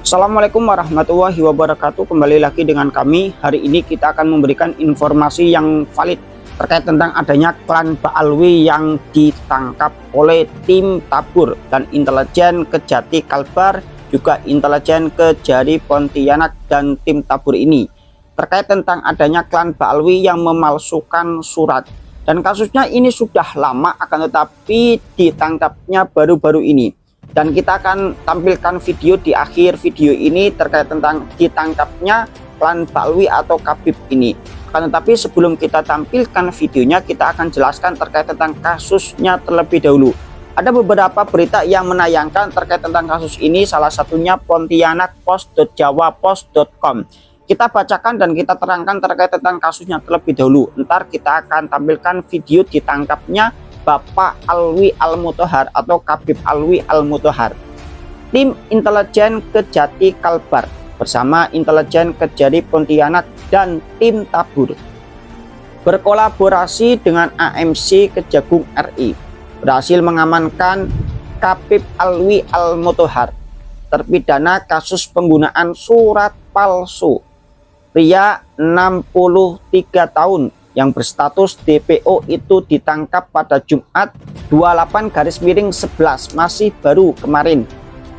Assalamualaikum warahmatullahi wabarakatuh. Kembali lagi dengan kami. Hari ini kita akan memberikan informasi yang valid terkait tentang adanya klan Baalwi yang ditangkap oleh tim Tabur dan intelijen Kejati Kalbar, juga intelijen Kejari Pontianak dan tim Tabur ini terkait tentang adanya klan Baalwi yang memalsukan surat. Dan kasusnya ini sudah lama, akan tetapi ditangkapnya baru-baru ini. Dan kita akan tampilkan video di akhir video ini terkait tentang ditangkapnya klan Baalwi atau Khabib ini. Akan tetapi sebelum kita tampilkan videonya, kita akan jelaskan terkait tentang kasusnya terlebih dahulu. Ada beberapa berita yang menayangkan terkait tentang kasus ini, salah satunya pontianakpost.jawapost.com. Kita bacakan dan kita terangkan terkait tentang kasusnya terlebih dahulu. Ntar kita akan tampilkan video ditangkapnya Bapak Alwi Al-Muthohar atau Khabib Alwi Al-Muthohar. Tim intelijen Kejati Kalbar bersama intelijen Kejari Pontianak dan tim Tabur berkolaborasi dengan AMC Kejagung RI berhasil mengamankan Khabib Alwi Al-Muthohar, terpidana kasus penggunaan surat palsu. Pria 63 tahun yang berstatus DPO itu ditangkap pada Jumat 28/11 masih baru kemarin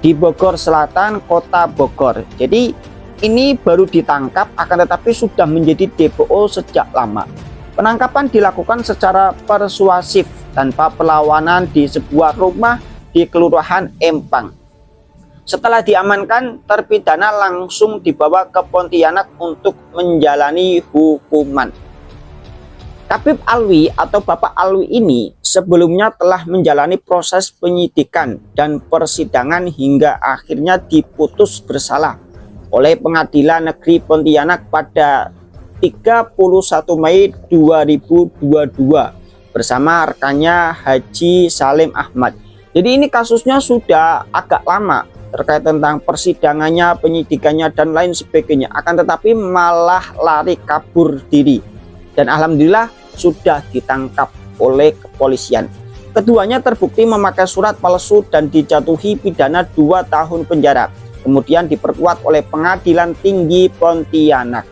di Bogor Selatan, Kota Bogor. Jadi ini baru ditangkap, akan tetapi sudah menjadi DPO sejak lama. Penangkapan dilakukan secara persuasif tanpa perlawanan di sebuah rumah di Kelurahan Empang. Setelah diamankan, terpidana langsung dibawa ke Pontianak untuk menjalani hukuman. Khabib Alwi atau Bapak Alwi ini sebelumnya telah menjalani proses penyidikan dan persidangan hingga akhirnya diputus bersalah oleh Pengadilan Negeri Pontianak pada 31 Mei 2022 bersama rekannya Haji Salim Ahmad. Jadi ini kasusnya sudah agak lama terkait tentang persidangannya, penyidikannya dan lain sebagainya, akan tetapi malah lari kabur diri. Dan alhamdulillah sudah ditangkap oleh kepolisian. Keduanya terbukti memakai surat palsu dan dijatuhi pidana 2 tahun penjara. Kemudian diperkuat oleh Pengadilan Tinggi Pontianak.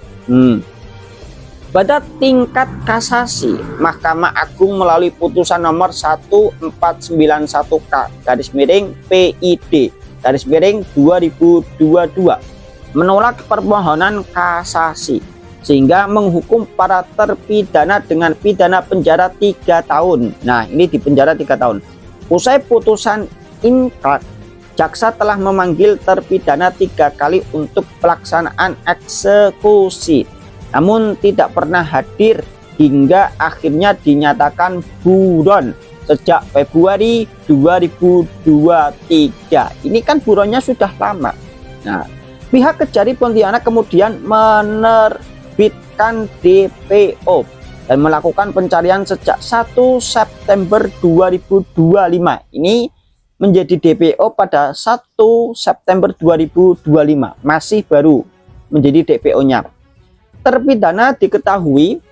Pada tingkat kasasi, Mahkamah Agung melalui putusan nomor 1491/PID/2022 menolak permohonan kasasi, sehingga menghukum para terpidana dengan pidana penjara 3 tahun. Nah, ini di penjara 3 tahun. Usai putusan inkrah, jaksa telah memanggil terpidana 3 kali untuk pelaksanaan eksekusi, namun tidak pernah hadir hingga akhirnya dinyatakan buron sejak Februari 2023. Ini kan buronnya sudah lama. Nah, pihak Kejari Pontianak kemudian menerbitkan DPO dan melakukan pencarian sejak 1 September 2025. Ini menjadi DPO pada 1 September 2025, masih baru menjadi DPO-nya. Terpidana diketahui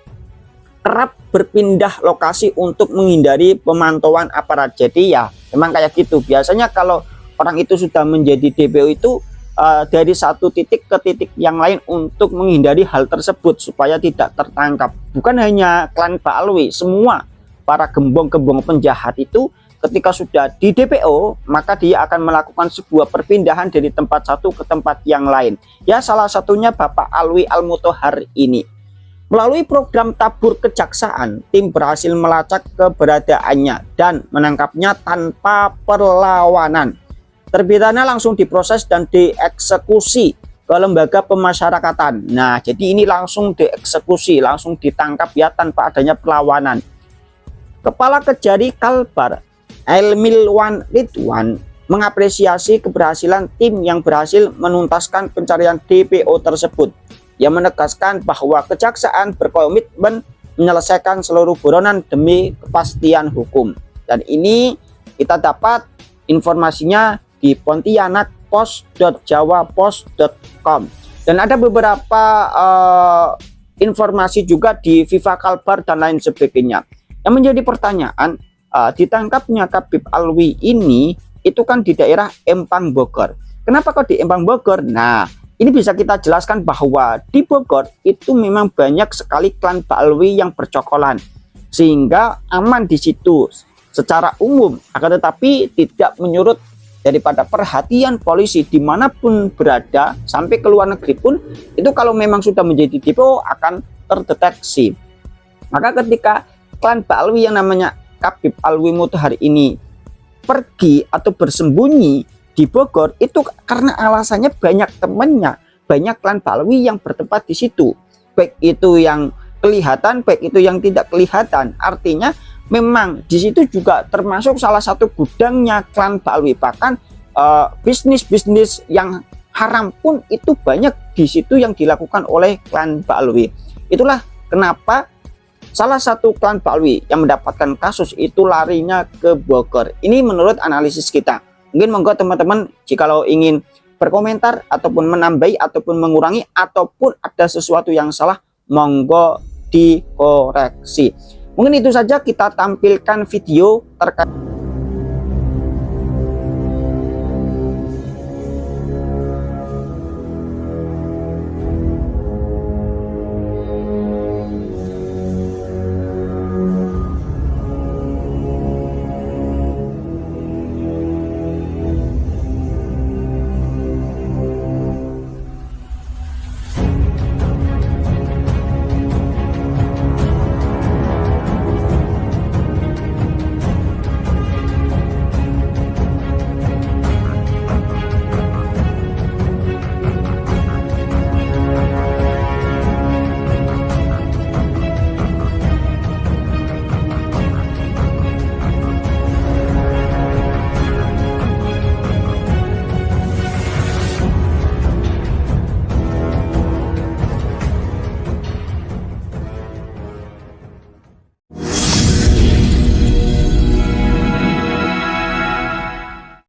kerap berpindah lokasi untuk menghindari pemantauan aparat. Jadi ya memang kayak gitu. Biasanya kalau orang itu sudah menjadi DPO itu dari satu titik ke titik yang lain untuk menghindari hal tersebut supaya tidak tertangkap. Bukan hanya klan Baalwi, semua para gembong-gembong penjahat itu ketika sudah di DPO maka dia akan melakukan sebuah perpindahan dari tempat satu ke tempat yang lain. Ya, salah satunya Bapak Alwi Al-Muthohar ini. Melalui program Tabur Kejaksaan, tim berhasil melacak keberadaannya dan menangkapnya tanpa perlawanan. Terpidana langsung diproses dan dieksekusi ke lembaga pemasyarakatan. Nah, jadi ini langsung dieksekusi, langsung ditangkap ya tanpa adanya perlawanan. Kepala Kejari Kalbar, Elmilwan Ridwan, mengapresiasi keberhasilan tim yang berhasil menuntaskan pencarian DPO tersebut. Ia menegaskan bahwa kejaksaan berkomitmen menyelesaikan seluruh buronan demi kepastian hukum. Dan ini kita dapat informasinya di pontianakpost.jawapost.com. Dan ada beberapa informasi juga di Viva Kalbar dan lain sebagainya. Yang menjadi pertanyaan, ditangkapnya Khabib Alwi ini itu kan di daerah Empang Bogor. Kenapa kok di Empang Bogor? Nah, ini bisa kita jelaskan bahwa di Bogor itu memang banyak sekali klan Baalwi yang bercokolan, sehingga aman di situ secara umum, akan tetapi tidak menyurut daripada perhatian polisi dimanapun berada, sampai ke luar negeri pun itu kalau memang sudah menjadi DPO akan terdeteksi. Maka ketika klan Baalwi yang namanya Khabib Alwi Mutahari ini pergi atau bersembunyi di Bogor, itu karena alasannya banyak temannya, banyak klan Baalwi yang bertempat di situ, baik itu yang kelihatan, baik itu yang tidak kelihatan. Artinya memang di situ juga termasuk salah satu gudangnya klan Baalwi. Bahkan bisnis-bisnis yang haram pun itu banyak di situ yang dilakukan oleh klan Baalwi. Itulah kenapa salah satu klan Baalwi yang mendapatkan kasus itu larinya ke Bogor. Ini menurut analisis kita. Mungkin monggo teman-teman jikalau ingin berkomentar ataupun menambahi ataupun mengurangi ataupun ada sesuatu yang salah, monggo dikoreksi. Mungkin itu saja kita tampilkan video terkait